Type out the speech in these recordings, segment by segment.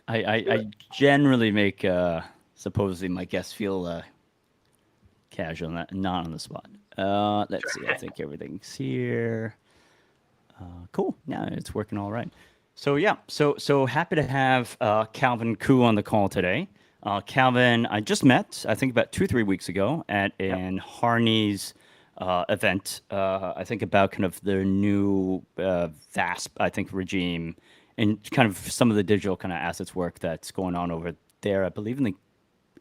I generally make supposedly my guests feel casual, not on the spot. Let's see. I think everything's here. Cool. Yeah, it's working all right. So yeah, so happy to have Calvin Koo on the call today. Calvin, I just met, I think about 2 3 weeks ago at Yep. an Harney's event. I think about kind of their new VASP, I think regime, and kind of some of the digital kind of assets work that's going on over there. I believe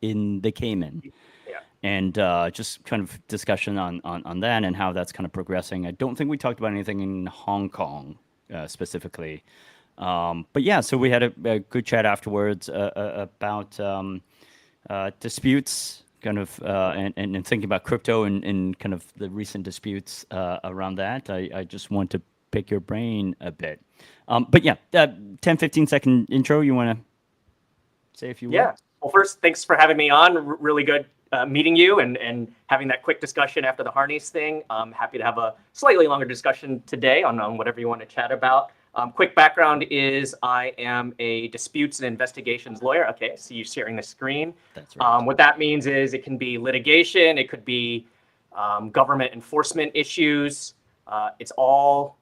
in the Cayman, Yeah. and just kind of discussion on that and how that's kind of progressing. I don't think we talked about anything in Hong Kong specifically. But yeah, so we had a good chat afterwards about disputes, kind of, and thinking about crypto and kind of the recent disputes around that. I just want to pick your brain a bit. But yeah, 10, 15 second intro. You want to say a few Yeah. words? Well, first, thanks for having me on. Really good meeting you and having that quick discussion after the Harney's thing. I'm happy to have a slightly longer discussion today on whatever you want to chat about. Quick background is I am a disputes and investigations lawyer. Okay, I see you sharing the screen. That's right. What that means is it can be litigation, it could be government enforcement issues. It's all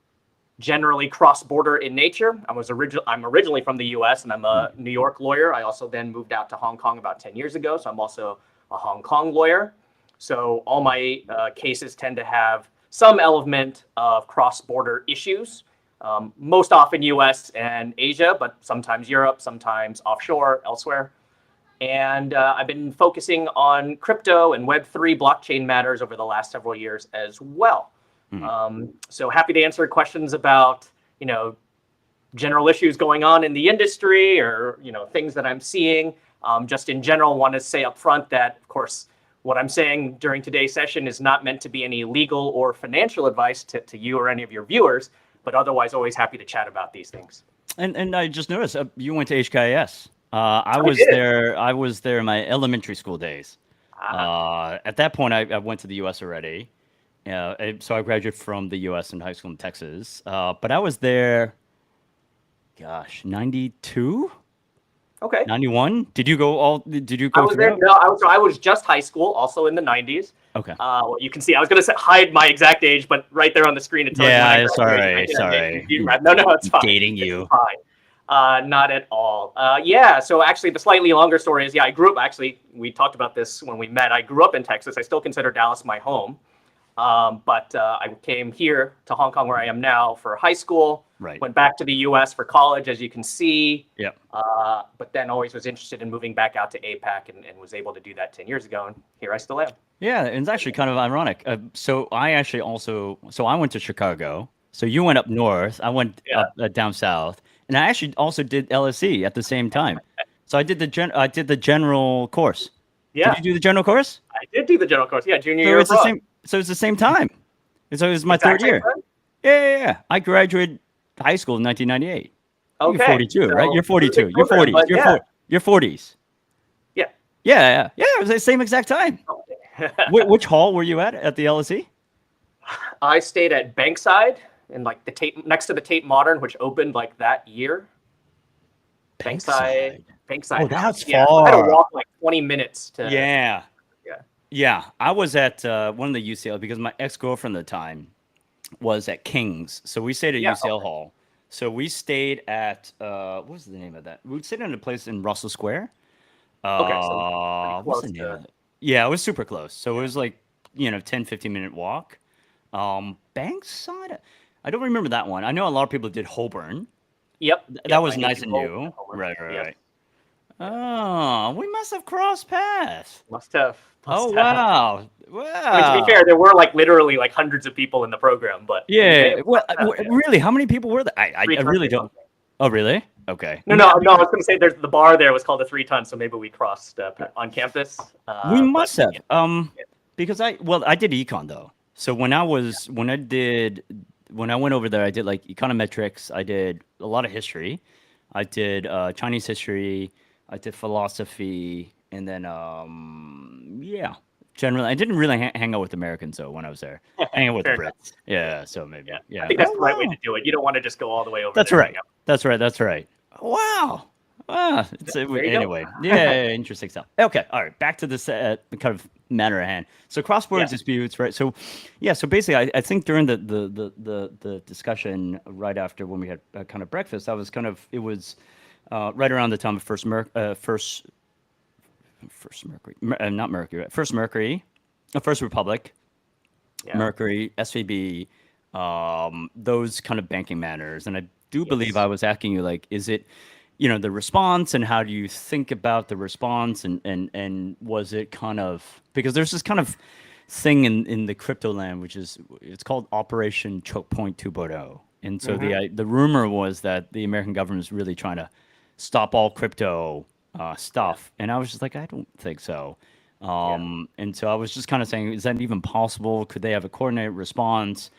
generally cross-border in nature. I'm originally from the U.S. and I'm a New York lawyer. I also then moved out to Hong Kong about 10 years ago, so I'm also a Hong Kong lawyer. So all my cases tend to have some element of cross-border issues, most often U.S. and Asia, but sometimes Europe, sometimes offshore, elsewhere. And I've been focusing on crypto and Web3 blockchain matters over the last several years as well. So happy to answer questions about, general issues going on in the industry or, things that I'm seeing. Just in general, want to say up front that, of course, what I'm saying during today's session is not meant to be any legal or financial advice to you or any of your viewers, but otherwise always happy to chat about these things. And I just noticed you went to HKIS. I I was did. there. I was there in my elementary school days. Ah, At that point, I went to the U.S. already. So I graduated from the U.S. in high school in Texas. But I was there, gosh, 92, okay. 91. Did you I go was there. throughout? No, I was just high school, also in the 90s. Okay. Well, you can see I was going to hide my exact age, but right there on the screen it tells you when I Yeah, graduated. sorry, sorry. No, it's fine. Dating It's you. fine. Not at all. Yeah. So actually, the slightly longer story is, I grew up. Actually, we talked about this when we met. I grew up in Texas. I still consider Dallas my home. But I came here to Hong Kong, where I am now, for high school. Right. Went back to the U.S. for college, as you can see. Yep. But then always was interested in moving back out to APAC and was able to do that 10 years ago. And here I still am. Yeah, and it's actually kind of ironic. So I went to Chicago. So you went up north. I went up down south, and I actually also did LSE at the same time. So I did the general course. Yeah. Did you do the general course? I did do the general course. Yeah, junior So year it's the abroad. same. So it's the same time. And so it was my Exact third same year. time? Yeah. I graduated high school in 1998. You're Okay. 42, right? So You're 42. big You're program, 40s. but yeah. You're 40s. Yeah. Yeah. It was the same exact time. Which hall were you at the LSE? I stayed at Bankside in like the Tate, next to the Tate Modern, which opened like that year. Bankside. Oh, that's Yeah, I had to far. walk like 20 minutes to. Yeah. Yeah. Yeah. I was at one of the UCL because my ex-girlfriend at the time was at King's. So we stayed at Yeah. UCL Hall. So we stayed at what was the name of that? We stayed in a place in Russell Square. Okay. So pretty What's close the name to. of it? Yeah, it was super close. So it was like, 10, 15-minute walk. Bankside. I don't remember that one. I know a lot of people did Holborn. Yep. That was I know nice and people new. at Homer. Right. Yep. Oh, we must have crossed paths. Must have. Oh, Must have. wow. I mean, to be Wow. fair, there were like literally like hundreds of people in the program, but we may Yeah. have Well, crossed paths, yeah. really, how many people were there? I 3 tons really or don't. something. Oh, really? Okay. No, I was going to say there's the bar there was called the 3 Tons, so maybe we crossed on campus. We But must have. yeah. Because I did econ though. So when I went over there, I did like econometrics. I did a lot of history. I did Chinese history. I did philosophy, and then yeah, generally I didn't really hang out with Americans though when I was there. Hang out with the Fair enough. Brits. Yeah, so maybe. Yeah, Yeah. I think that's Oh, the right way wow. to do it. You don't want to just go all the way over That's there. right. That's right. Wow. Anyway. Yeah, interesting stuff. Okay, all right. Back to this kind of matter at hand. So cross-border disputes, right? So, yeah. So basically, I think during the discussion right after when we had kind of breakfast, it was right around the time of first Mercury, not Mercury, first Mercury, First Republic, Mercury, SVB, those kind of banking matters. And I do believe I was asking you, like, is it, the response, and how do you think about the response, and was it kind of, because there's this kind of thing in the crypto land, which is, it's called Operation Choke Point 2.0. And so the rumor was that the American government is really trying to stop all crypto stuff. And I was just like, I don't think so. And so I was just kind of saying, is that even possible? Could they have a coordinated response?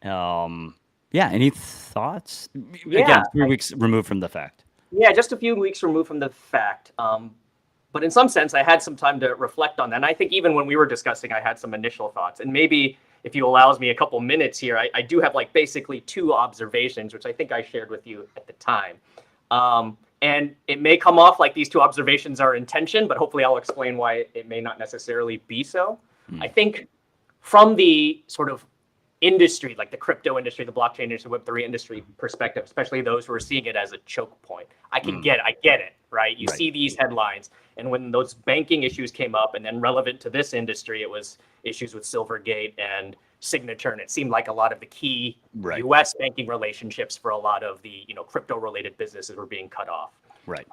Any thoughts? Again, 3 weeks removed from the fact. Yeah, just a few weeks removed from the fact. But in some sense, I had some time to reflect on that. And I think even when we were discussing, I had some initial thoughts. And maybe if you allows me a couple minutes here, I do have like basically two observations, which I think I shared with you at the time. And it may come off like these two observations are in tension, but hopefully I'll explain why it may not necessarily be so. I think from the sort of industry, like the crypto industry, the blockchain industry, Web3 industry perspective, especially those who are seeing it as a choke point, I get it, right? You see these headlines, and when those banking issues came up, and then relevant to this industry, it was issues with Silvergate and Signature, and it seemed like a lot of the key U.S. banking relationships for a lot of the crypto-related businesses were being cut off. Right.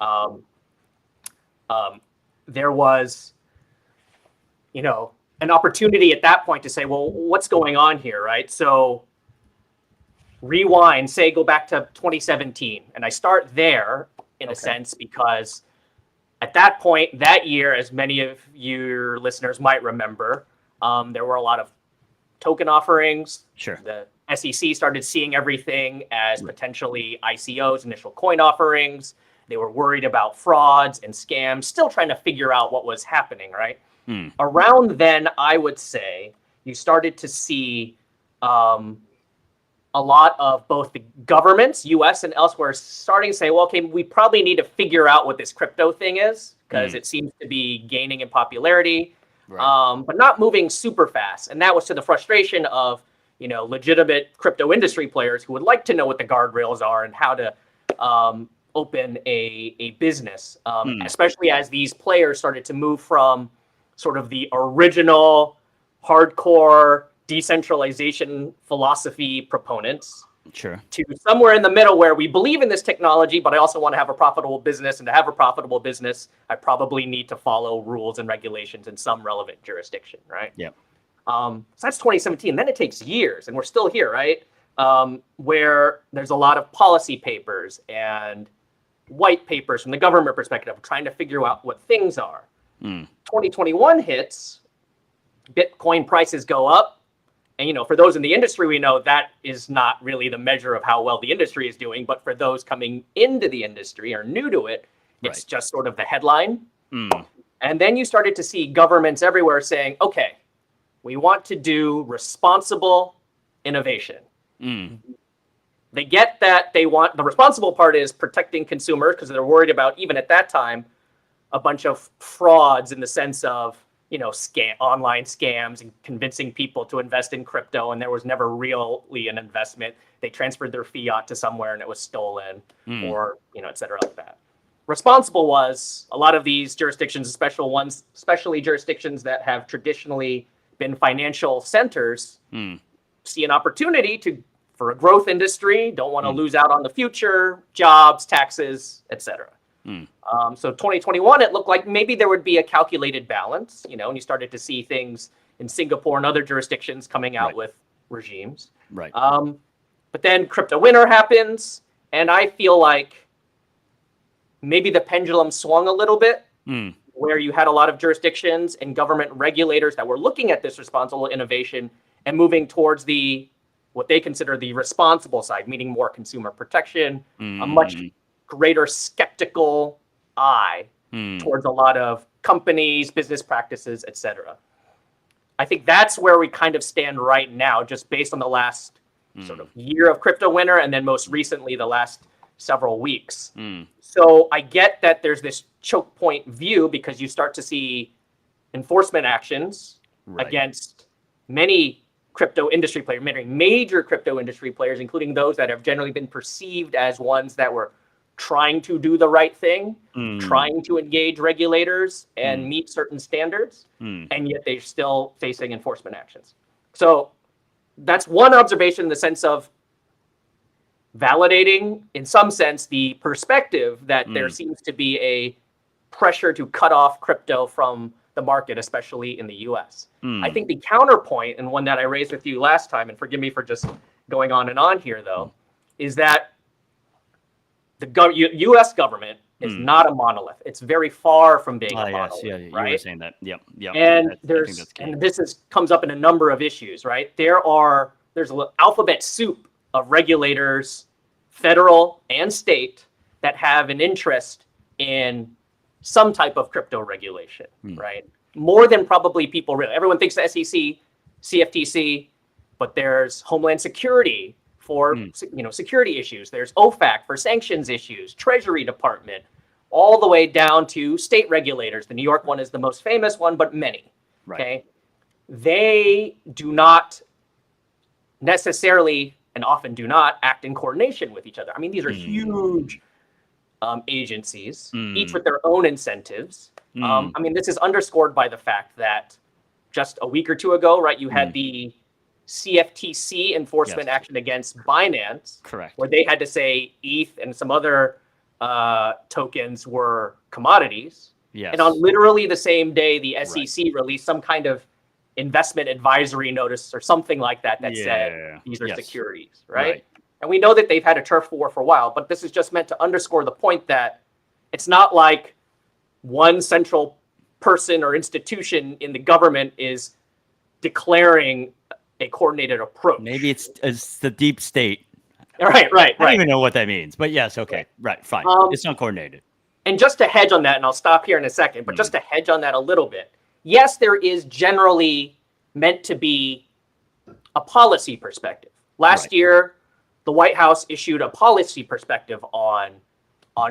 There was, an opportunity at that point to say, well, what's going on here, right? So rewind, go back to 2017. And I start there in a sense because at that point, that year, as many of your listeners might remember, there were a lot of token offerings. Sure. The SEC started seeing everything as potentially ICOs, initial coin offerings. They were worried about frauds and scams, still trying to figure out what was happening, right? Around then, I would say, you started to see a lot of both the governments, US and elsewhere, starting to say, well, okay, we probably need to figure out what this crypto thing is, because it seems to be gaining in popularity, but not moving super fast. And that was to the frustration of, legitimate crypto industry players who would like to know what the guardrails are and how to open a business, especially as these players started to move from sort of the original hardcore decentralization philosophy proponents to somewhere in the middle where we believe in this technology, but I also want to have a profitable business. And to have a profitable business, I probably need to follow rules and regulations in some relevant jurisdiction, right? Yeah. So that's 2017. Then it takes years, and we're still here, right? Where there's a lot of policy papers and white papers from the government perspective, trying to figure out what things are. 2021 hits, Bitcoin prices go up. And, for those in the industry, we know that is not really the measure of how well the industry is doing. But for those coming into the industry or new to it, it's just sort of the headline. And then you started to see governments everywhere saying, okay, we want to do responsible innovation. They get that the responsible part is protecting consumers, because they're worried about, even at that time, a bunch of frauds in the sense of, online scams and convincing people to invest in crypto, and there was never really an investment. They transferred their fiat to somewhere and it was stolen, or, et cetera, like that. Responsible was a lot of these jurisdictions, especially jurisdictions that have traditionally been financial centers, see an opportunity for a growth industry, don't want to lose out on the future, jobs, taxes, etc. So 2021, it looked like maybe there would be a calculated balance, and you started to see things in Singapore and other jurisdictions coming out with regimes. But then crypto winter happens, and I feel like maybe the pendulum swung a little bit, where you had a lot of jurisdictions and government regulators that were looking at this responsible innovation and moving towards what they consider the responsible side, meaning more consumer protection, a much greater skeptical eye towards a lot of companies, business practices, etc. I think that's where we kind of stand right now, just based on the last sort of year of crypto winter, and then most recently the last several weeks. Mm. So I get that there's this choke point view because you start to see enforcement actions Right. against many crypto industry players, many major crypto industry players, including those that have generally been perceived as ones that were trying to do the right thing, trying to engage regulators and meet certain standards, and yet they're still facing enforcement actions. So that's one observation in the sense of validating, in some sense, the perspective that there seems to be a pressure to cut off crypto from the market, especially in the US. I think the counterpoint, and one that I raised with you last time, and forgive me for just going on and on here, though, is that the US government is not a monolith. It's very far from being a monolith. Yes, yeah, right? You were saying that. Yep. And I think that's key. and this comes up in a number of issues, right? There's an alphabet soup of regulators, federal and state, that have an interest in some type of crypto regulation, right? More than probably people really. Everyone thinks the SEC, CFTC, but there's Homeland Security for security issues. There's OFAC for sanctions issues, Treasury Department, all the way down to state regulators. The New York one is the most famous one, but many. Right. Okay, they do not necessarily, and often do not, act in coordination with each other. I mean, these are huge agencies, each with their own incentives. I mean, this is underscored by the fact that just a week or two ago, right, you had the CFTC enforcement action against Binance, Correct. where they had to say ETH and some other tokens were commodities. Yes. And on literally the same day, the SEC released some kind of investment advisory notice or something like that said these are securities, right? And we know that they've had a turf war for a while, but this is just meant to underscore the point that it's not like one central person or institution in the government is declaring a coordinated approach. Maybe it's the deep state. Right. I don't even know what that means, but yes, okay, right, fine. It's not coordinated. And just to hedge on that, and I'll stop here in a second, but just to hedge on that a little bit, yes, there is generally meant to be a policy perspective. Last year, the White House issued a policy perspective on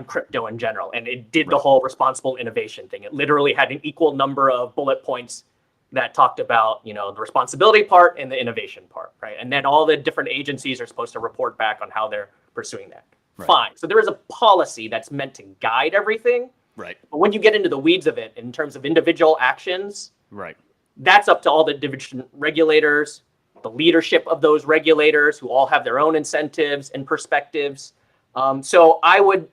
crypto in general, and it did the whole responsible innovation thing. It literally had an equal number of bullet points that talked about, the responsibility part and the innovation part, right? And then all the different agencies are supposed to report back on how they're pursuing that. Right. Fine. So there is a policy that's meant to guide everything. Right. But when you get into the weeds of it, in terms of individual actions, right, that's up to all the division regulators, the leadership of those regulators, who all have their own incentives and perspectives. So I would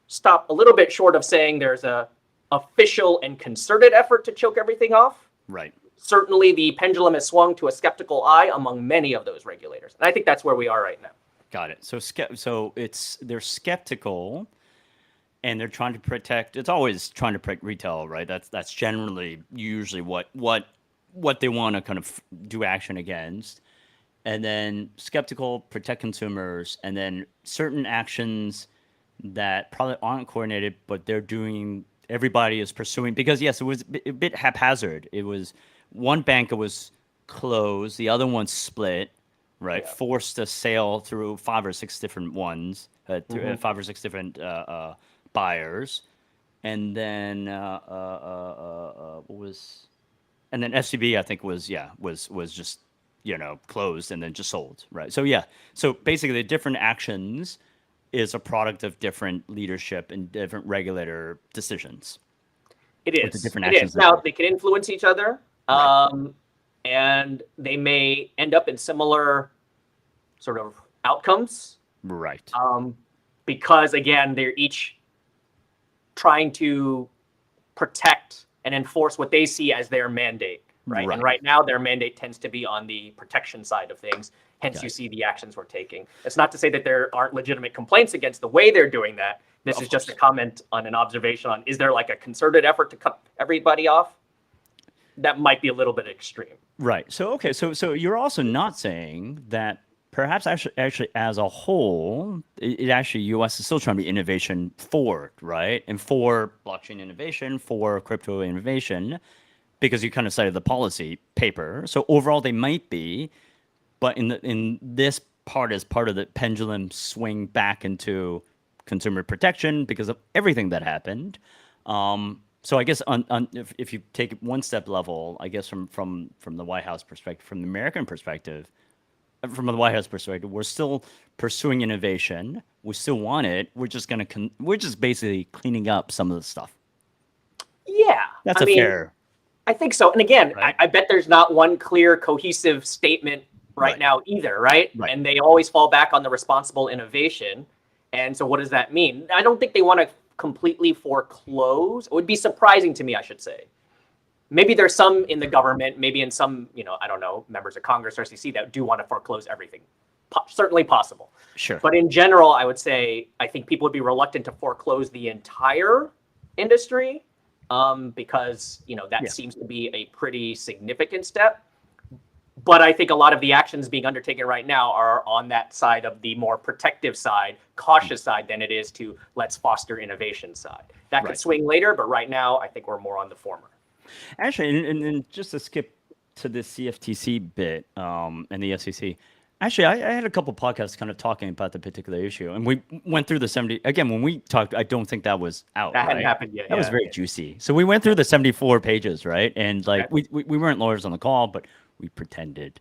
stop a little bit short of saying there's a official and concerted effort to choke everything off. Right. Certainly the pendulum has swung to a skeptical eye among many of those regulators. And I think that's where we are right now. Got it. So they're skeptical, and they're trying to protect. It's always trying to protect retail, right? That's generally usually what they want to kind of do action against. And then skeptical, protect consumers, and then certain actions that probably aren't coordinated, but they're doing. Everybody is pursuing, because yes, it was a bit haphazard. It was one bank was closed, the other one split, right? Yeah. Forced a sale through 5 or 6 different ones, 5 or 6 different buyers, and then and then SCB I think was just closed and then just sold, right? So basically the different actions is a product of different leadership and different regulator decisions. It is. Now, they can influence each other, and they may end up in similar sort of outcomes. Right. Because, again, they're each trying to protect and enforce what they see as their mandate, right? And right now, their mandate tends to be on the protection side of things. Hence, you see the actions we're taking. It's not to say that there aren't legitimate complaints against the way they're doing that. This is just a comment on an observation on, is there like a concerted effort to cut everybody off? That might be a little bit extreme. Right. So you're also not saying that perhaps actually as a whole, it actually U.S. is still trying to be innovation forward, right? And for blockchain innovation, for crypto innovation, because you kind of cited the policy paper. So overall, they might be. But in this part, as part of the pendulum swing back into consumer protection because of everything that happened. So I guess if you take it one step level, I guess from the White House perspective, from the American perspective, from the White House perspective, we're still pursuing innovation. We still want it. We're just we're just basically cleaning up some of the stuff. Yeah, That's fair. I think so. And again, right? I bet there's not one clear, cohesive statement right now either, right? And they always fall back on the responsible innovation. And so what does that mean? I don't think they want to completely foreclose. It would be surprising to me, I should say. Maybe there's some in the government, maybe in some, I don't know, members of Congress or SEC that do want to foreclose everything. Certainly possible. Sure. But in general, I would say, I think people would be reluctant to foreclose the entire industry because, that seems to be a pretty significant step. But I think a lot of the actions being undertaken right now are on that side of the more protective side, cautious side than it is to let's foster innovation side. That could swing later, but right now I think we're more on the former. Actually, and just to skip to the CFTC bit and the SEC, actually, I had a couple podcasts kind of talking about the particular issue, and we went through the 70. Again, when we talked, I don't think that was out. That hadn't happened yet. That was very juicy. So we went through the 74 pages, right? And we weren't lawyers on the call, but we pretended.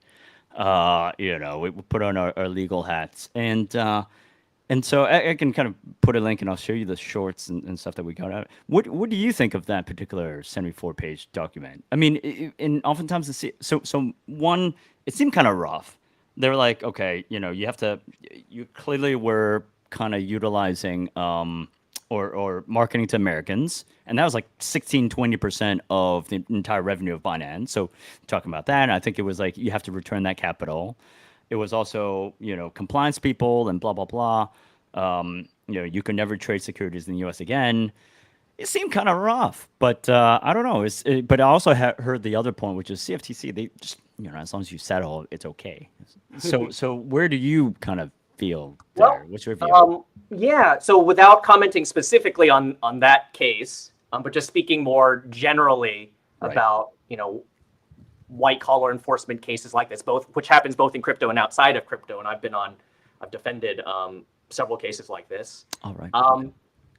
We put on our legal hats, and so I can kind of put a link, and I'll show you the shorts and stuff that we got out. What do you think of that particular 74-page document? I mean, and oftentimes so one, it seemed kind of rough. They were like, okay, you clearly were kind of utilizing or marketing to Americans. And that was like 20% of the entire revenue of Binance. So talking about that, I think it was like, you have to return that capital. It was also, compliance people and blah, blah, blah. You can never trade securities in the US again. It seemed kind of rough, but I don't know. But I also heard the other point, which is CFTC, they just, as long as you settle, it's okay. So where do you kind of feel there? Well, what's your view? So without commenting specifically on that case, but just speaking more generally about, white collar enforcement cases like this, which happens both in crypto and outside of crypto. And I've defended several cases like this. All right.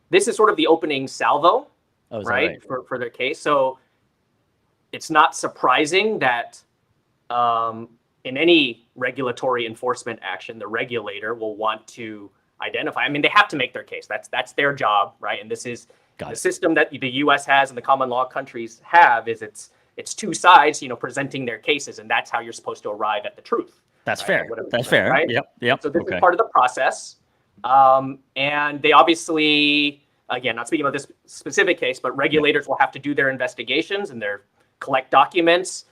This is sort of the opening salvo, right? For their case. So it's not surprising that in any regulatory enforcement action, the regulator will want to identify. I mean, they have to make their case. That's their job, right? And this is the system that the U.S. has and the common law countries have. Is it's two sides, presenting their cases, and that's how you're supposed to arrive at the truth. That's fair. That's fair. Right? Yep. So this is part of the process. And they obviously, again, not speaking about this specific case, but regulators will have to do their investigations and collect documents,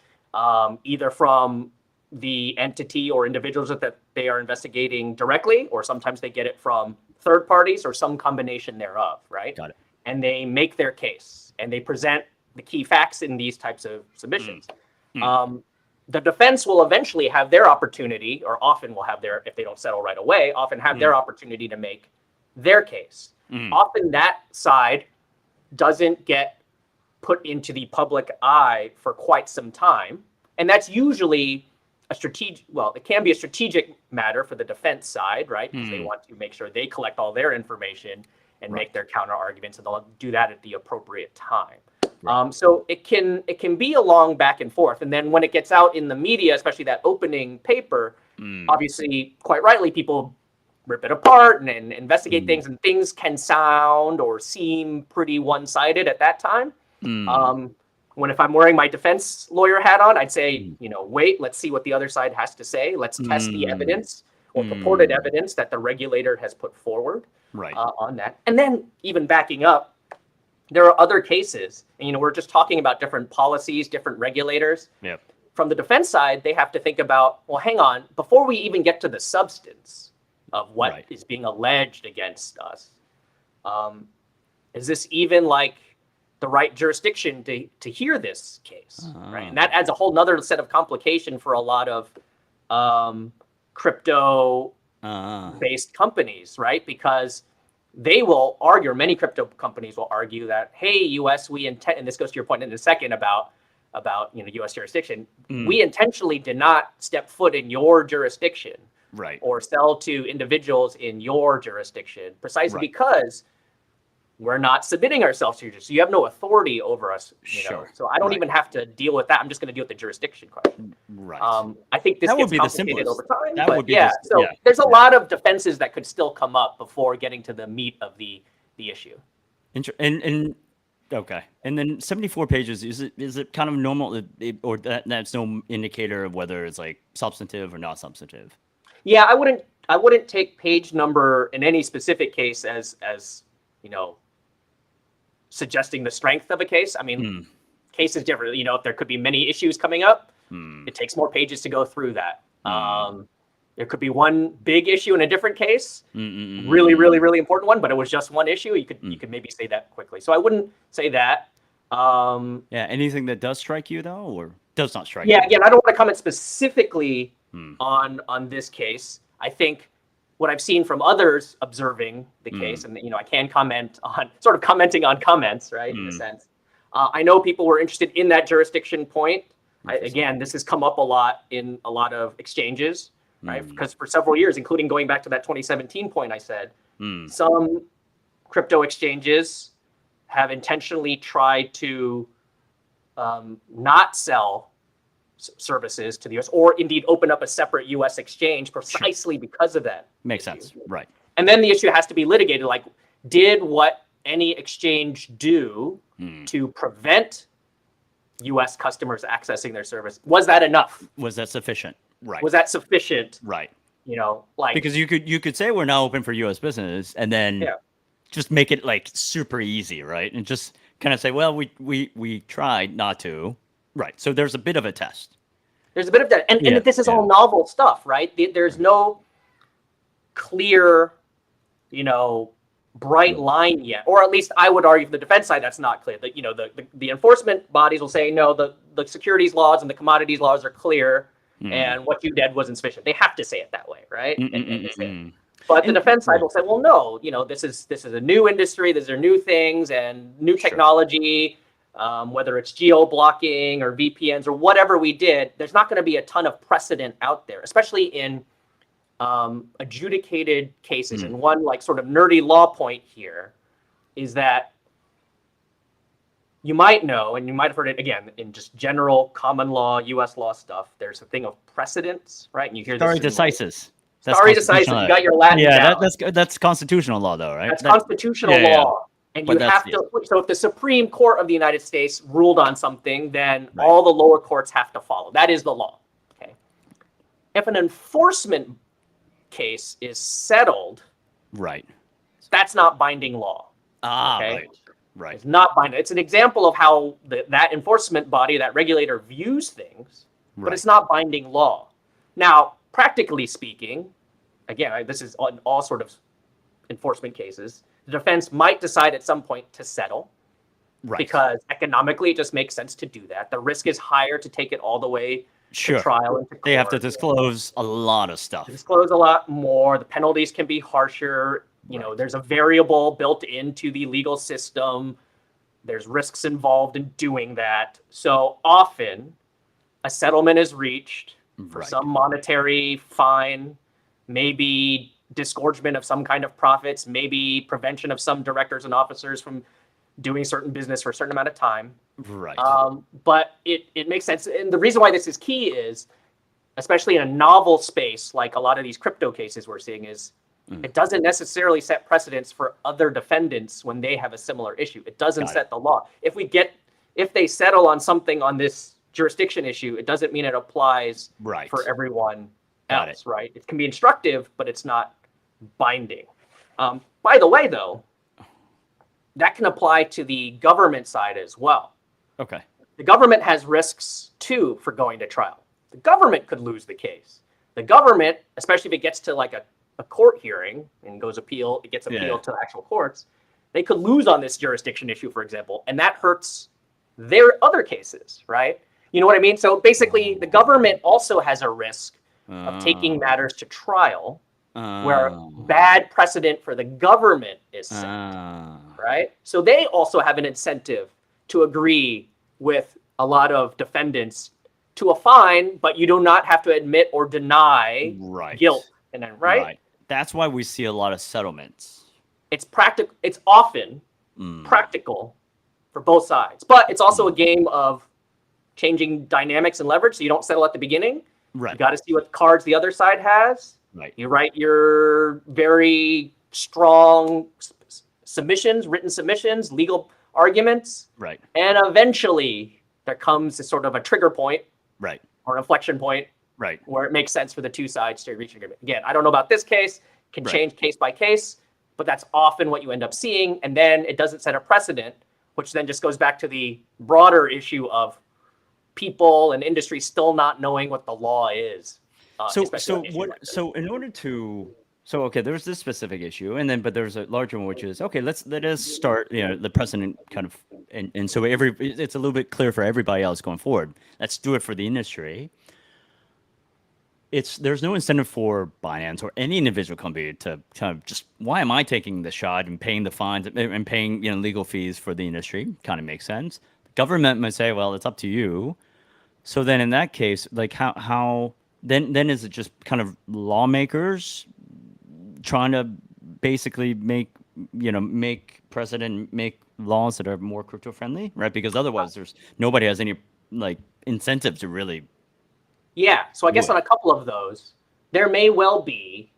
either from the entity or individuals that they are investigating directly, or sometimes they get it from third parties or some combination thereof, right? Got it. And they make their case and they present the key facts in these types of submissions. The defense will eventually have their opportunity, or often will have if they don't settle right away, often have their opportunity to make their case. Often that side doesn't get put into the public eye for quite some time. And that's usually it can be a strategic matter for the defense side, right? Because they want to make sure they collect all their information and make their counter arguments, and they'll do that at the appropriate time. So it can be a long back and forth. And then when it gets out in the media, especially that opening paper, obviously, quite rightly, people rip it apart and investigate things, and things can sound or seem pretty one-sided at that time. If I'm wearing my defense lawyer hat on, I'd say, wait, let's see what the other side has to say. Let's test the evidence or purported evidence that the regulator has put forward on that. And then even backing up, there are other cases, and we're just talking about different policies, different regulators. Yep. From the defense side, they have to think about, well, hang on, before we even get to the substance of what is being alleged against us, is this even like the right jurisdiction to hear this case, right? And that adds a whole nother set of complication for a lot of crypto-based companies, right? Because they will argue, or many crypto companies will argue that, hey, U.S., we intend, and this goes to your point in a second about U.S. jurisdiction, we intentionally did not step foot in your jurisdiction Right. or sell to individuals in your jurisdiction, precisely Right. because we're not submitting ourselves to you. So you have no authority over us, you know. Sure. So I don't Right. even have to deal with that. I'm just going to deal with the jurisdiction question. Right. I think this That would gets be the complicated simplest. over time, That but would be yeah. just, So yeah. there's a Yeah. lot of defenses that could still come up before getting to the meat of the issue. And okay. And then 74 pages, is it kind of normal, or that's no indicator of whether it's like substantive or not substantive? Yeah, I wouldn't take page number in any specific case as you know, suggesting the strength of a case. I mean, case is different. You know, if there could be many issues coming up, it takes more pages to go through that. There could be one big issue in a different case, really, really, really important one, but it was just one issue. You could maybe say that quickly. So I wouldn't say that. Yeah, anything that does strike you though, or does not strike you? Yeah, again, I don't want to comment specifically on this case. I think what I've seen from others observing the case, and you know, I can comment on sort of commenting on comments, right? In a sense, I know people were interested in that jurisdiction point. Again, this has come up a lot in a lot of exchanges, right? Because for several years, including going back to that 2017 point, I said some crypto exchanges have intentionally tried to not sell services to the U.S. or indeed open up a separate U.S. exchange precisely because of that. Makes sense, right? And then the issue has to be litigated. Like, did what any exchange do to prevent U.S. customers accessing their service? Was that enough? Was that sufficient? Right. Was that sufficient? Right. You know, like, because you could say we're now open for U.S. business, and then just make it like super easy, right? And just kind of say, well, we tried not to. Right. So there's a bit of a test. There's a bit of that. And this is all novel stuff, right? There's no clear, you know, bright line yet. Or at least I would argue from the defense side that's not clear. That, you know, the enforcement bodies will say, no, the securities laws and the commodities laws are clear, and what you did wasn't sufficient. They have to say it that way, right? But the defense side will say, well, no, you know, this is a new industry. These are new things and new technology. Whether it's geo-blocking or VPNs or whatever we did, there's not going to be a ton of precedent out there, especially in adjudicated cases. And one like sort of nerdy law point here is that you might know, and you might have heard it again in just general common law, U.S. law stuff. There's a thing of precedents, right? And you hear Stare this. decisis. Stare decisis. You got your Latin. Yeah, that's constitutional law, though, right? That's constitutional law. And you have to, so if the Supreme Court of the United States ruled on something, then all the lower courts have to follow. That is the law. Okay. If an enforcement case is settled, that's not binding law. Right. It's not binding. It's an example of how that enforcement body, that regulator views things, but it's not binding law. Now, practically speaking, again, this is all sort of enforcement cases. The defense might decide at some point to settle because economically it just makes sense to do that. The risk is higher to take it all the way to trial and to court. They have to disclose a lot of stuff. Disclose a lot more. The penalties can be harsher. You know, there's a variable built into the legal system. There's risks involved in doing that. So often a settlement is reached for some monetary fine, maybe disgorgement of some kind of profits, maybe prevention of some directors and officers from doing certain business for a certain amount of time. But it makes sense. And the reason why this is key is, especially in a novel space, like a lot of these crypto cases we're seeing, is it doesn't necessarily set precedents for other defendants when they have a similar issue. It doesn't set the law. If they settle on something on this jurisdiction issue, it doesn't mean it applies for everyone else, right? It can be instructive, but it's not binding. By the way, though, that can apply to the government side as well. Okay. The government has risks too for going to trial. The government could lose the case. The government, especially if it gets to like a court hearing and it gets appealed to the actual courts, they could lose on this jurisdiction issue, for example, and that hurts their other cases, right? You know what I mean? So basically, the government also has a risk of taking matters to trial where bad precedent for the government is set, right? So they also have an incentive to agree with a lot of defendants to a fine, but you do not have to admit or deny guilt and then right. That's why we see a lot of settlements. It's practical. It's often practical for both sides, but it's also a game of changing dynamics and leverage. So you don't settle at the beginning. Right. You got to see what cards the other side has. Right. You write your very strong submissions, written submissions, legal arguments. Right. And eventually there comes a sort of a trigger point. Right. Or an inflection point. Right. Where it makes sense for the two sides to reach an agreement. Again, I don't know about this case. Can change case by case, but that's often what you end up seeing. And then it doesn't set a precedent, which then just goes back to the broader issue of people and industry still not knowing what the law is. Okay, there's this specific issue, but there's a larger one, which is okay. Let us start. The precedent kind of, and so it's a little bit clear for everybody else going forward. Let's do it for the industry. There's no incentive for Binance or any individual company to kind of just, why am I taking the shot and paying the fines and paying legal fees for the industry? Kind of makes sense. The government might say, well, it's up to you. So then in that case, like how then is it just kind of lawmakers trying to basically make precedent, make laws that are more crypto friendly, right? Because otherwise nobody has any like incentive to really. Yeah, so I guess on a couple of those, there may well be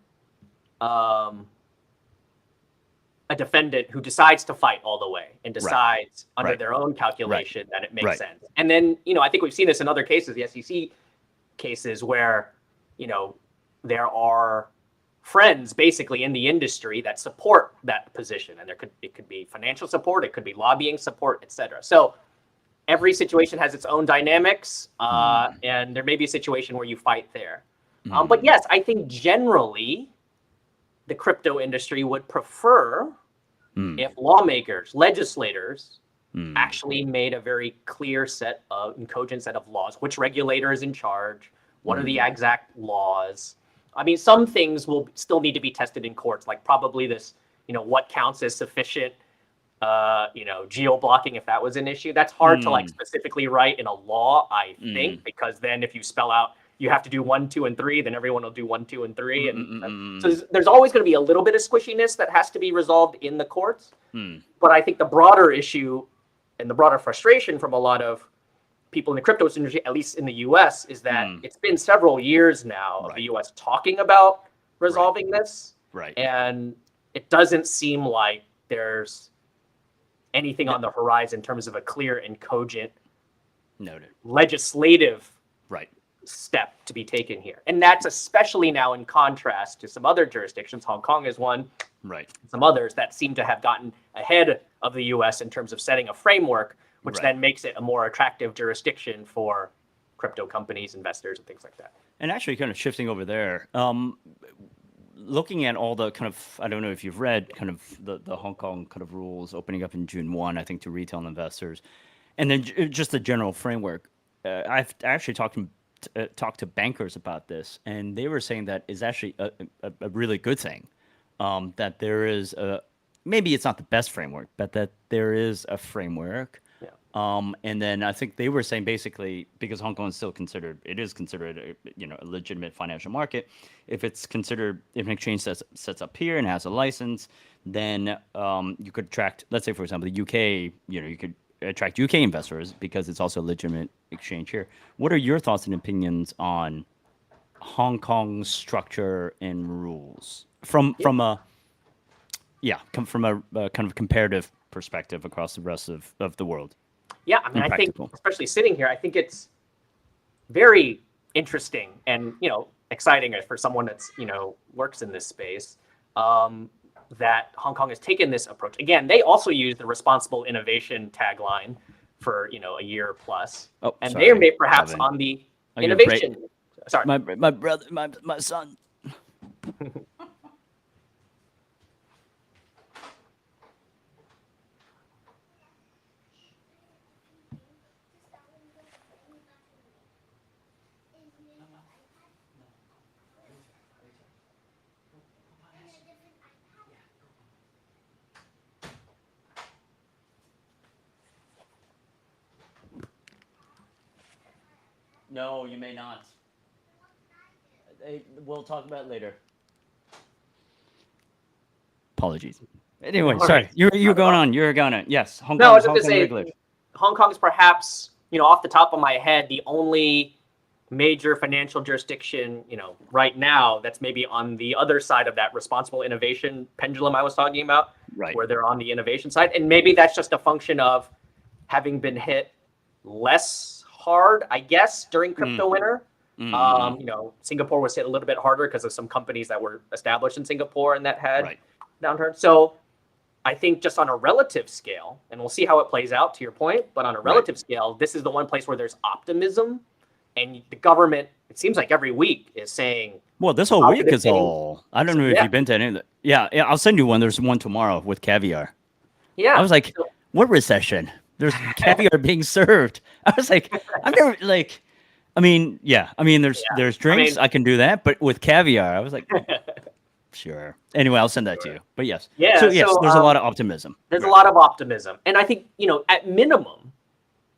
a defendant who decides to fight all the way and decides under their own calculation that it makes sense. And then, I think we've seen this in other cases, the SEC cases, where, there are friends basically in the industry that support that position. And it could be financial support, it could be lobbying support, et cetera. So every situation has its own dynamics, and there may be a situation where you fight there. But yes, I think generally the crypto industry would prefer if lawmakers, legislators, actually made a very clear and cogent set of laws. Which regulator is in charge? What are the exact laws? I mean, some things will still need to be tested in courts, like probably this, what counts as sufficient geo-blocking, if that was an issue. That's hard to like specifically write in a law, I think, because then if you spell out you have to do 1, 2, and 3, then everyone will do 1, 2, and 3. So there's always going to be a little bit of squishiness that has to be resolved in the courts. But I think the broader issue and the broader frustration from a lot of people in the crypto industry, at least in the US, is that it's been several years now of the US talking about resolving this. And it doesn't seem like there's anything on the horizon in terms of a clear and cogent legislative step to be taken here. And that's especially now in contrast to some other jurisdictions. Hong Kong is one, some others that seem to have gotten ahead of the US in terms of setting a framework, which then makes it a more attractive jurisdiction for crypto companies, investors, and things like that. And actually kind of shifting over there, looking at all the kind of, I don't know if you've read kind of the Hong Kong kind of rules opening up in June 1, I think, to retail investors, and then just the general framework. I've actually talked to bankers about this, and they were saying that is actually a really good thing, that there is maybe it's not the best framework, but that there is a framework. And then I think they were saying basically, because Hong Kong is still considered a legitimate financial market. If an exchange sets up here and has a license, then you could attract, let's say for example, the UK, you could attract UK investors because it's also a legitimate exchange here. What are your thoughts and opinions on Hong Kong's structure and rules from a kind of comparative perspective across the rest of the world? Yeah, I mean, I think, especially sitting here, I think it's very interesting and, exciting for someone that's, works in this space, that Hong Kong has taken this approach. Again, they also use the responsible innovation tagline for, a year plus. And they are perhaps Calvin, on the innovation. Sorry. My brother, my son. No, you may not. We'll talk about it later. Apologies. Anyway, All sorry. right. You're going on. You're going on. Yes, No, I was just Hong gonna Kong say, regulation. Hong Kong is perhaps, off the top of my head, the only major financial jurisdiction, right now that's maybe on the other side of that responsible innovation pendulum I was talking about, Right. where they're on the innovation side. And maybe that's just a function of having been hit less hard, I guess, during crypto winter. Singapore was hit a little bit harder because of some companies that were established in Singapore and that had downturn. So I think just on a relative scale, and we'll see how it plays out to your point, but on a relative scale, this is the one place where there's optimism. And the government, it seems like every week, is saying, well, this whole week is all. I don't know if you've been to any of the. Yeah, I'll send you one. There's one tomorrow with caviar. Yeah. I was like, what recession? There's caviar being served. I was like, I've never like. I mean, there's drinks. I can do that, but with caviar, I was like, sure. Anyway, I'll send that to you. But yes. Yeah. So yes, there's a lot of optimism. There's a lot of optimism, and I think at minimum,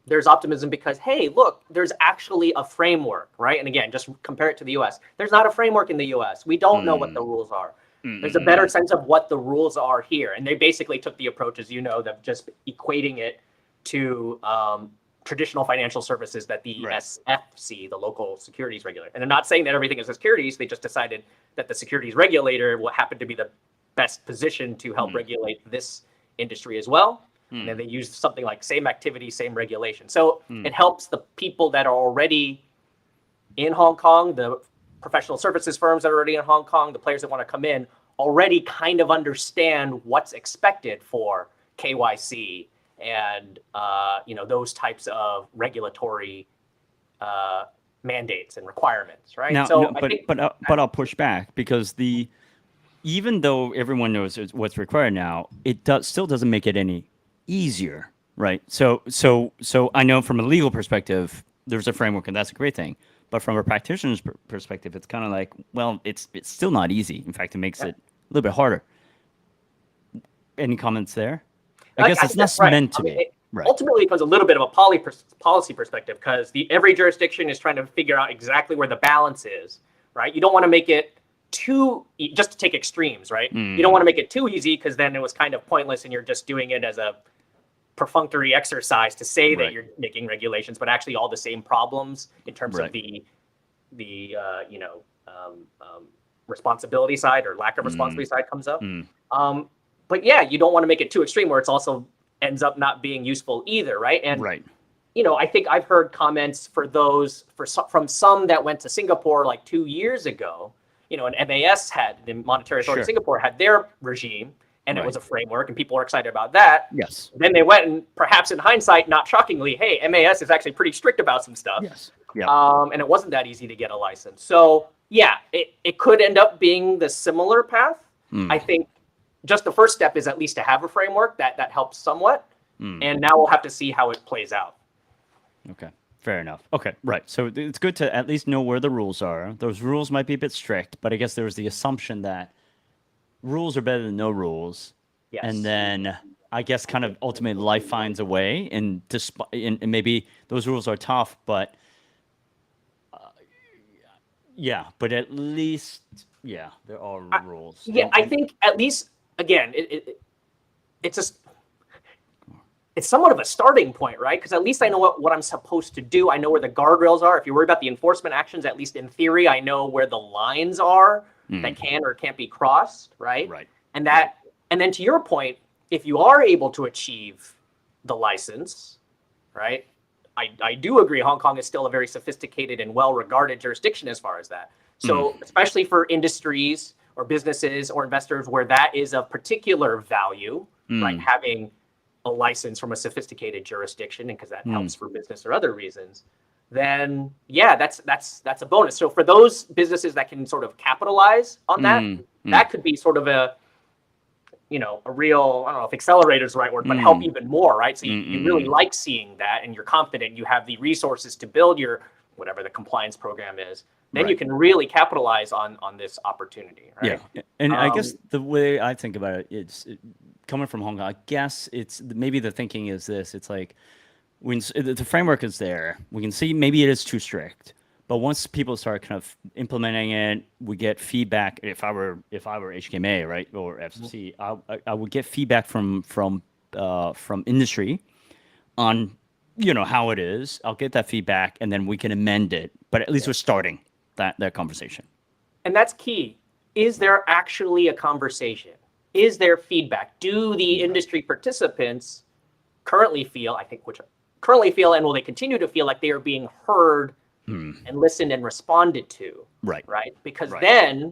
there's optimism because, hey, look, there's actually a framework, right? And again, just compare it to the US. There's not a framework in the US. We don't know what the rules are. There's a better sense of what the rules are here. And they basically took the approach, as you know, of just equating it to traditional financial services that the SFC, the local securities regulator. And they're not saying that everything is securities. They just decided that the securities regulator will happen to be the best position to help regulate this industry as well. And then they use something like same activity, same regulation. So it helps the people that are already in Hong Kong, the professional services firms that are already in Hong Kong, the players that want to come in, already kind of understand what's expected for KYC and those types of regulatory mandates and requirements, right? Now, so but I'll push back because even though everyone knows what's required now, it still doesn't make it any easier, right? So I know from a legal perspective, there's a framework, and that's a great thing. But from a practitioner's perspective, it's kind of like, well, it's still not easy. In fact, it makes it a little bit harder. Any comments there? I guess it's not meant to be. Ultimately, it becomes a little bit of a policy perspective because every jurisdiction is trying to figure out exactly where the balance is, right? You don't want to make it just to take extremes, right? You don't want to make it too easy because then it was kind of pointless and you're just doing it as a perfunctory exercise to say that you're making regulations, but actually all the same problems in terms of the responsibility side or lack of responsibility side comes up. But yeah, you don't want to make it too extreme where it's also ends up not being useful either, right? And I think I've heard comments from some that went to Singapore like 2 years ago. And MAS the Monetary Authority of Singapore had their regime, and it was a framework, and people were excited about that. Yes. Then they went and perhaps in hindsight, not shockingly, hey, MAS is actually pretty strict about some stuff. Yes. Yeah. And it wasn't that easy to get a license. So yeah, it could end up being the similar path. I think just the first step is at least to have a framework that helps somewhat. And now we'll have to see how it plays out. Okay. Fair enough. Okay, right. So it's good to at least know where the rules are. Those rules might be a bit strict, but I guess there was the assumption that rules are better than no rules. Yes. And then I guess kind of ultimately life finds a way, and maybe those rules are tough, but but at least there are rules. I think at least again, it's somewhat of a starting point, right? Because at least I know what I'm supposed to do. I know where the guardrails are. If you worry about the enforcement actions, at least in theory, I know where the lines are that can or can't be crossed, right? Right. And then to your point, if you are able to achieve the license, right? I do agree Hong Kong is still a very sophisticated and well-regarded jurisdiction as far as that. So especially for industries or businesses or investors where that is of particular value, right? Having a license from a sophisticated jurisdiction, and because that helps for business or other reasons, then that's a bonus. So for those businesses that can sort of capitalize on that could be sort of a real, I don't know if accelerator is the right word, but help even more, right? So you really like seeing that, and you're confident you have the resources to build your whatever the compliance program is. Then you can really capitalize on this opportunity, right? Yeah, and I guess the way I think about it, it's coming from Hong Kong. I guess it's maybe the thinking is this: it's like when the framework is there, we can see maybe it is too strict, But once people start kind of implementing it, we get feedback. If I were HKMA, right, or FCC, I would get feedback from industry on how it is. I'll get that feedback, and then we can amend it. But at least we're starting that conversation. And that's key. Is there actually a conversation? Is there feedback? Do the industry participants currently feel, and will they continue to feel like they are being heard and listened and responded to? Right. Because then,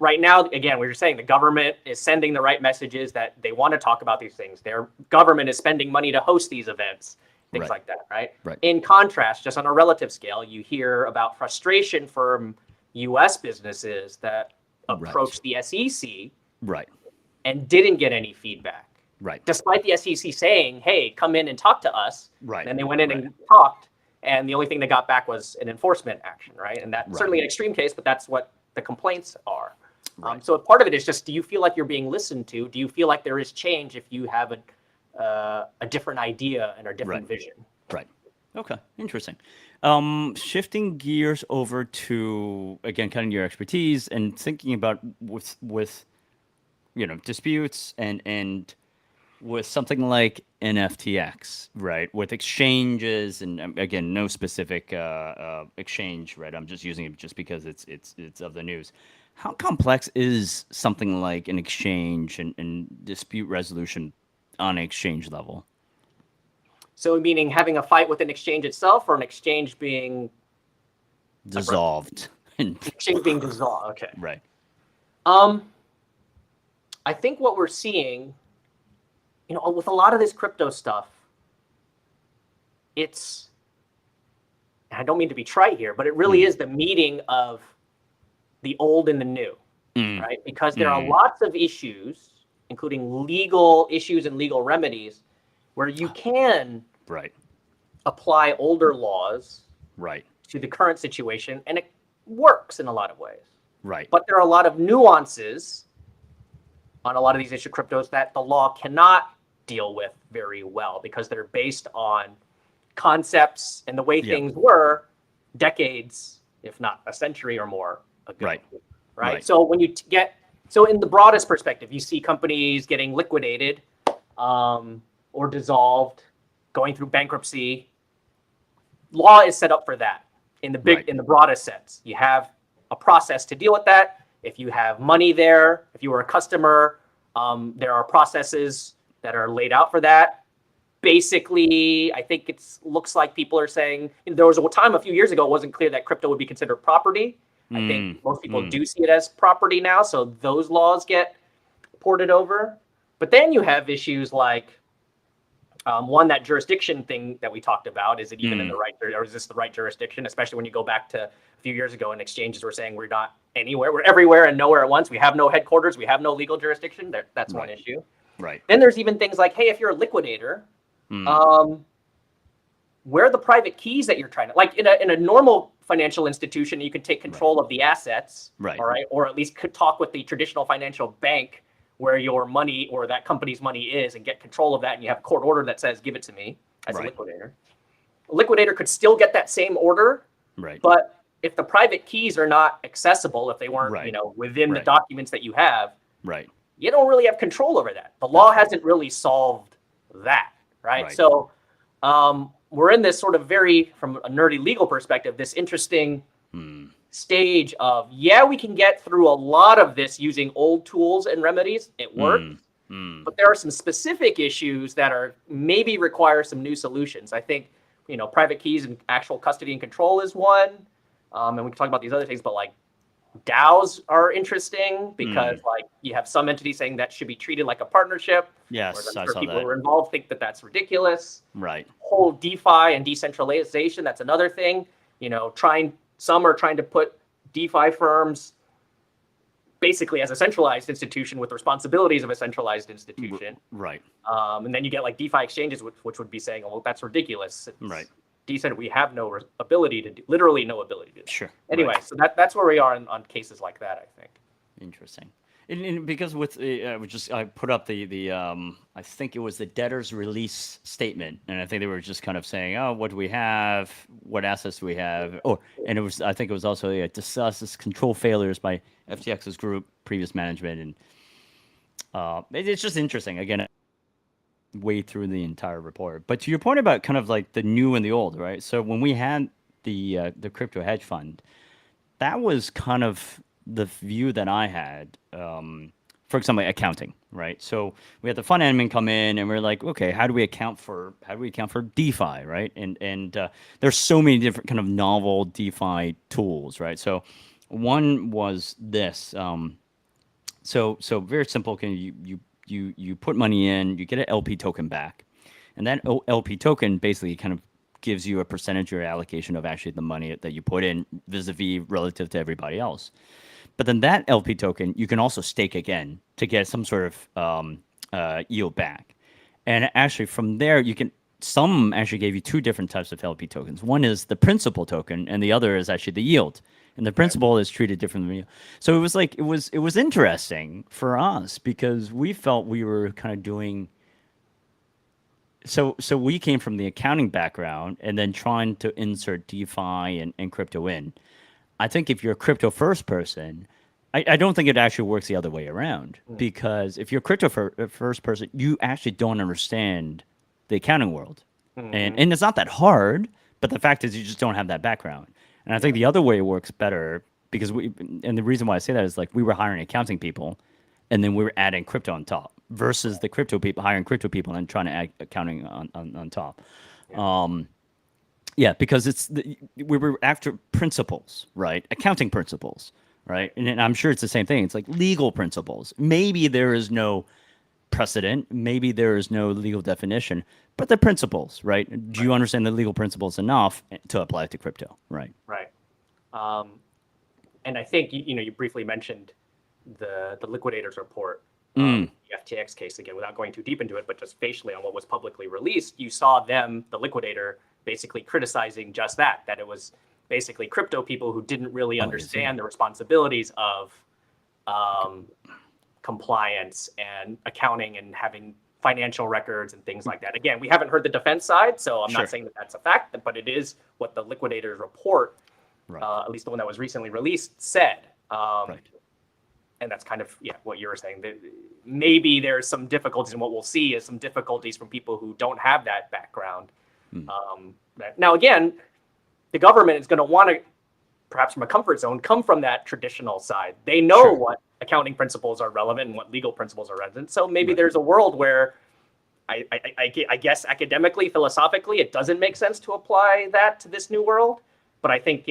right now, again, we were saying the government is sending the right messages that they want to talk about these things. Their government is spending money to host these events, things like that, right? In contrast, just on a relative scale, you hear about frustration from U.S. businesses that approached the SEC and didn't get any feedback. Despite the SEC saying, hey, come in and talk to us. And they went in and talked, and the only thing they got back was an enforcement action, right? And that's certainly an extreme case, but that's what the complaints are. So part of it is just, do you feel like you're being listened to? Do you feel like there is change if you have a different idea and a different vision? Okay, interesting. Shifting gears over to, again, kind of your expertise and thinking about with disputes and with something like an FTX, right? With exchanges and again, no specific exchange, right? I'm just using it just because it's of the news. How complex is something like an exchange and dispute resolution on an exchange level? So meaning having a fight with an exchange itself, or an exchange being dissolved? Exchange being dissolved. Okay. Right. I think what we're seeing, with a lot of this crypto stuff, and I don't mean to be trite here, but it really is the meeting of the old and the new, right? Because there are lots of issues, including legal issues and legal remedies, where you can apply older laws to the current situation, and it works in a lot of ways. But there are a lot of nuances on a lot of these issue cryptos that the law cannot deal with very well, because they're based on concepts and the way things were decades, if not a century or more ago. So when you so in the broadest perspective, you see companies getting liquidated or dissolved, going through bankruptcy. Law is set up for that in the broadest sense. You have a process to deal with that. If you have money there, if you are a customer, there are processes that are laid out for that. Basically, I think looks like people are saying, there was a time a few years ago, it wasn't clear that crypto would be considered property. I think most people do see it as property now, so those laws get ported over. But then you have issues like that jurisdiction thing that we talked about. Is it even in the right, or is this the right jurisdiction? Especially when you go back to a few years ago, and exchanges were saying we're not anywhere, we're everywhere and nowhere at once. We have no headquarters, we have no legal jurisdiction. That's one issue. Then there's even things like, hey, if you're a liquidator, where are the private keys that you're trying to, like in a normal financial institution, you could take control of the assets, all right, or at least could talk with the traditional financial bank where your money or that company's money is, and get control of that, and you have a court order that says give it to me as a liquidator. A liquidator could still get that same order, but if the private keys are not accessible, if they weren't within the documents that you have, you don't really have control over that. The law hasn't really solved that, right? So we're in this sort of from a nerdy legal perspective, this interesting stage of, we can get through a lot of this using old tools and remedies. It works. But there are some specific issues that maybe require some new solutions. I think, private keys and actual custody and control is one. And we can talk about these other things, but like DAOs are interesting because you have some entities saying that should be treated like a partnership. Yes, I'm sure people who are involved think that that's ridiculous. Right. Whole DeFi and decentralization, that's another thing. Some are trying to put DeFi firms basically as a centralized institution with responsibilities of a centralized institution. And then you get like DeFi exchanges, which would be saying, well, that's ridiculous. Decent. We have no ability to literally no ability to do that. Anyway, so that's where we are on cases like that, I think. Interesting. And because with I put up the I think it was the debtor's release statement, and I think they were just kind of saying, oh, what do we have, what assets do we have, and it was, I think it was also discusses control failures by FTX's group, previous management, and it's just interesting. Again, way through the entire report, but to your point about kind of like the new and the old, right? So when we had the crypto hedge fund, that was kind of the view that I had. For example, accounting, right? So we had the fund admin come in, and we're like, okay, how do we account for DeFi, right? And there's so many different kind of novel DeFi tools, right? So one was this. So very simple. Can you put money in, you get an LP token back, and that LP token basically kind of gives you a percentage or allocation of actually the money that you put in vis-a-vis relative to everybody else. But then that LP token, you can also stake again to get some sort of yield back. And actually from there, some actually gave you two different types of LP tokens. One is the principal token, and the other is actually the yield. And the principal is treated differently. So it was like, it was interesting for us because we felt we were kind of doing. So we came from the accounting background and then trying to insert DeFi and crypto in. I think if you're a crypto first person, I don't think it actually works the other way around, because if you're a crypto first person, you actually don't understand the accounting world. And it's not that hard, but the fact is you just don't have that background. And I think the other way works better because and the reason why I say that is like we were hiring accounting people and then we were adding crypto on top versus the crypto people hiring crypto people and trying to add accounting on top. Yeah, because we were after principles, right? Accounting principles, right? And I'm sure it's the same thing. It's like legal principles. Maybe there is no precedent, maybe there is no legal definition, but the principles, right? Do you understand the legal principles enough to apply it to crypto, right? Right. And I think you briefly mentioned the liquidators report, the FTX case, again, without going too deep into it, but just facially on what was publicly released, you saw them, the liquidator, basically criticizing just that it was basically crypto people who didn't really understand the responsibilities of compliance and accounting and having financial records and things like that. Again, we haven't heard the defense side, so I'm not saying that that's a fact, but it is what the liquidators report, at least the one that was recently released, said. And that's kind of what you were saying. That maybe there's some difficulties, and what we'll see is some difficulties from people who don't have that background. Now, again, the government is going to want to, perhaps from a comfort zone, come from that traditional side. They know what accounting principles are relevant and what legal principles are relevant. So maybe there's a world where I guess academically, philosophically, it doesn't make sense to apply that to this new world. But I think,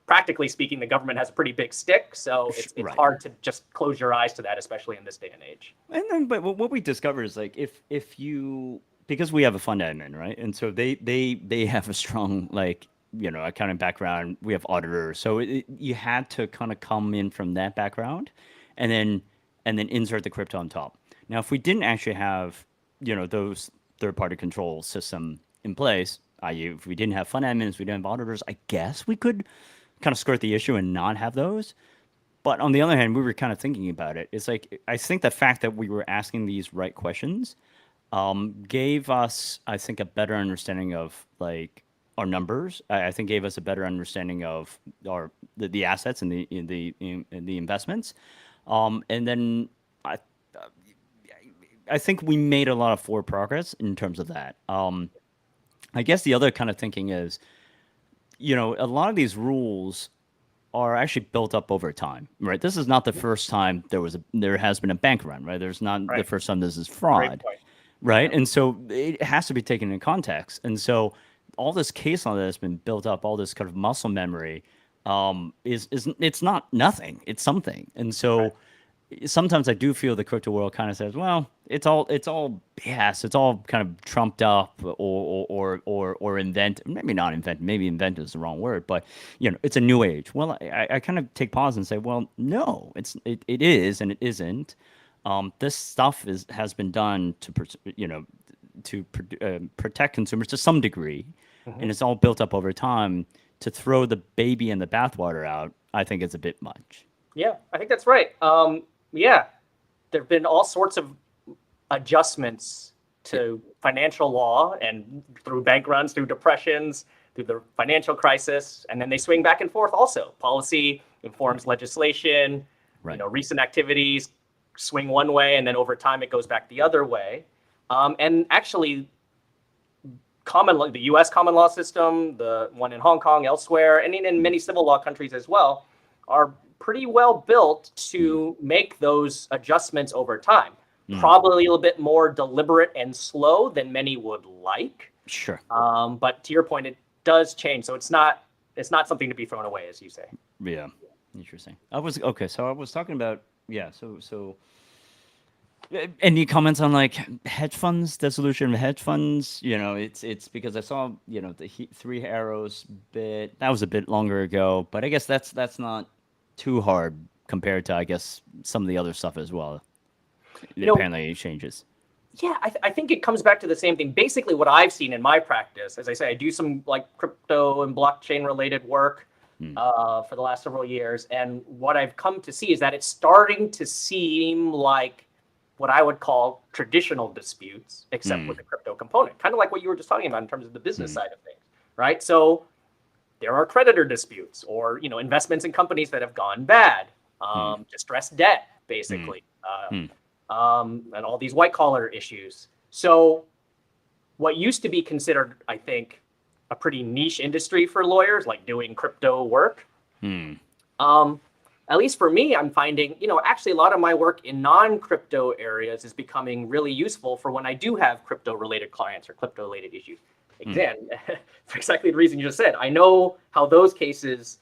practically speaking, the government has a pretty big stick. So it's hard to just close your eyes to that, especially in this day and age. And then, but what we discovered is like, if you, because we have a fund admin, right? And so they have a strong, like, accounting background. We have auditors. So you had to kind of come in from that background and then insert the crypto on top. Now, if we didn't actually have, those third-party control system in place, i.e. if we didn't have fund admins, we didn't have auditors, I guess we could kind of skirt the issue and not have those. But on the other hand, we were kind of thinking about it. It's like, I think the fact that we were asking these right questions gave us, I think, a better understanding of like our numbers. I think gave us a better understanding of the assets and the investments. And then I think we made a lot of forward progress in terms of that. I guess the other kind of thinking is, a lot of these rules are actually built up over time, right? This is not the first time there has been a bank run, right? There's not the first time this is fraud, right? And so it has to be taken in context. And so all this case law that has been built up, all this kind of muscle memory, it's not nothing. It's something. And so sometimes I do feel the crypto world kind of says, well, it's all BS. It's all kind of trumped up or invent. Maybe not invent. Maybe invent is the wrong word, but it's a new age. Well, I kind of take pause and say, well, no, it is and it isn't. This stuff has been done to protect consumers to some degree, and it's all built up over time. To throw the baby and the bathwater out, I think it's a bit much. Yeah, I think that's right. yeah, there have been all sorts of adjustments to financial law and through bank runs, through depressions, through the financial crisis, and then they swing back and forth also. Policy informs legislation, Right. Recent activities swing one way, and then over time it goes back the other way. And actually, the U.S. common law system, the one in Hong Kong, elsewhere, and in many civil law countries as well, are pretty well built to make those adjustments over time. Probably a little bit more deliberate and slow than many would like. Sure. But to your point, it does change. So it's not something to be thrown away, as you say. Yeah. Interesting. So I was talking about, so any comments on like hedge funds, dissolution of hedge funds? It's because I saw, the Three Arrows bit. That was a bit longer ago, but I guess that's not too hard compared to, I guess, some of the other stuff as well. Apparently it changes. Yeah, I think it comes back to the same thing. Basically, what I've seen in my practice, as I say, I do some like crypto and blockchain related work for the last several years. And what I've come to see is that it's starting to seem like what I would call traditional disputes, except with the crypto component, kind of like what you were just talking about in terms of the business side of things, right? So there are creditor disputes or, investments in companies that have gone bad, distressed debt, basically. And all these white collar issues. So what used to be considered, I think, a pretty niche industry for lawyers, like doing crypto work, at least for me, I'm finding, actually a lot of my work in non-crypto areas is becoming really useful for when I do have crypto related clients or crypto related issues. Again, for exactly the reason you just said, I know how those cases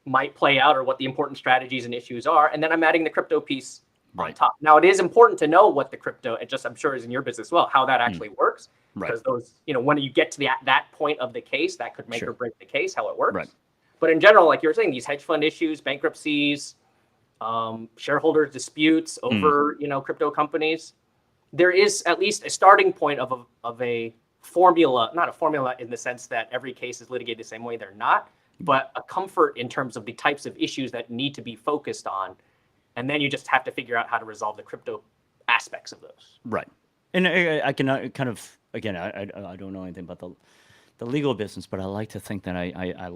might play out or what the important strategies and issues are. And then I'm adding the crypto piece on top. Now, it is important to know what the crypto, it just, I'm sure is in your business as well, how that actually works. Because those, when you get to that point of the case, that could make or break the case, how it works. But in general, like you were saying, these hedge fund issues, bankruptcies, shareholder disputes over, crypto companies, there is at least a starting point of a formula, not a formula in the sense that every case is litigated the same way, they're not, but a comfort in terms of the types of issues that need to be focused on. And then you just have to figure out how to resolve the crypto aspects of those. Right. And I can kind of, again, I don't know anything about the legal business, but I like to think that I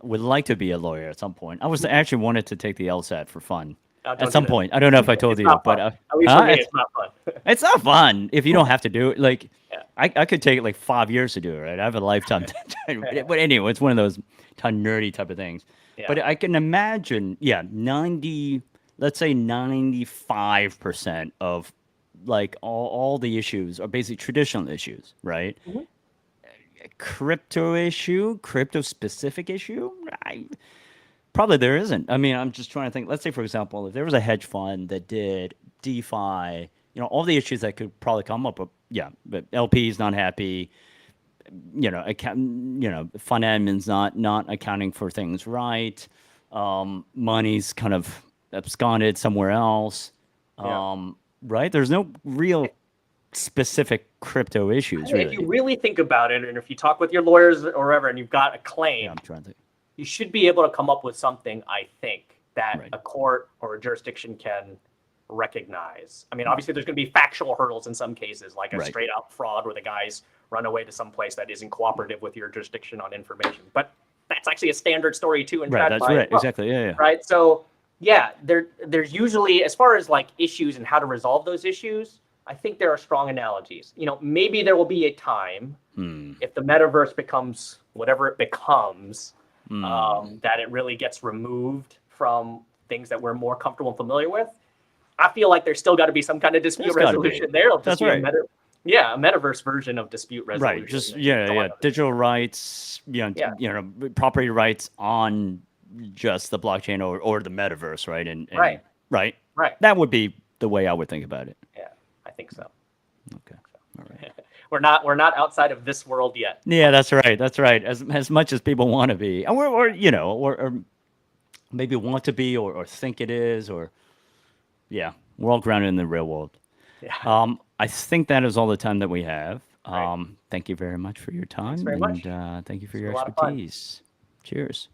would like to be a lawyer at some point. I actually wanted to take the LSAT for fun at some point. I don't know if I told you, but at least for me, it's not fun. It's not fun if you don't have to do it. Like I could take like 5 years to do it, right? I have a lifetime. But anyway, it's one of those kind of nerdy type of things. Yeah. But I can imagine, let's say 95% of like all the issues are basically traditional issues, right? Crypto specific issue, probably there isn't. I mean, I'm just trying to think. Let's say, for example, if there was a hedge fund that did DeFi, all the issues that could probably come up. But LP's not happy. Fund admin's not accounting for things right. Money's kind of absconded somewhere else. Right? There's no real specific crypto issues, really. If you really think about it, and if you talk with your lawyers or whatever, and you've got a claim, I'm trying to think. You should be able to come up with something, I think, that a court or a jurisdiction can recognize. I mean, obviously, there's going to be factual hurdles in some cases, like a straight up fraud where the guy's run away to some place that isn't cooperative with your jurisdiction on information. But that's actually a standard story, too. In that's right. Well. Exactly. Yeah. Right. So, there's usually, as far as like issues and how to resolve those issues, I think there are strong analogies. Maybe there will be a time if the metaverse becomes whatever it becomes, that it really gets removed from things that we're more comfortable and familiar with. I feel like there's still got to be some kind of dispute resolution there. That's right. A metaverse version of dispute resolution. Right. Just digital rights, property rights on just the blockchain or the metaverse, right? And right. That would be the way I would think about it. Yeah, I think so. Okay. All right. We're not outside of this world yet. Yeah, that's right. As much as people want to be, or maybe want to be, or think it is, or we're all grounded in the real world. Yeah. I think that is all the time that we have. Thank you very much for your time. Thanks very much. And thank you for your expertise. Cheers.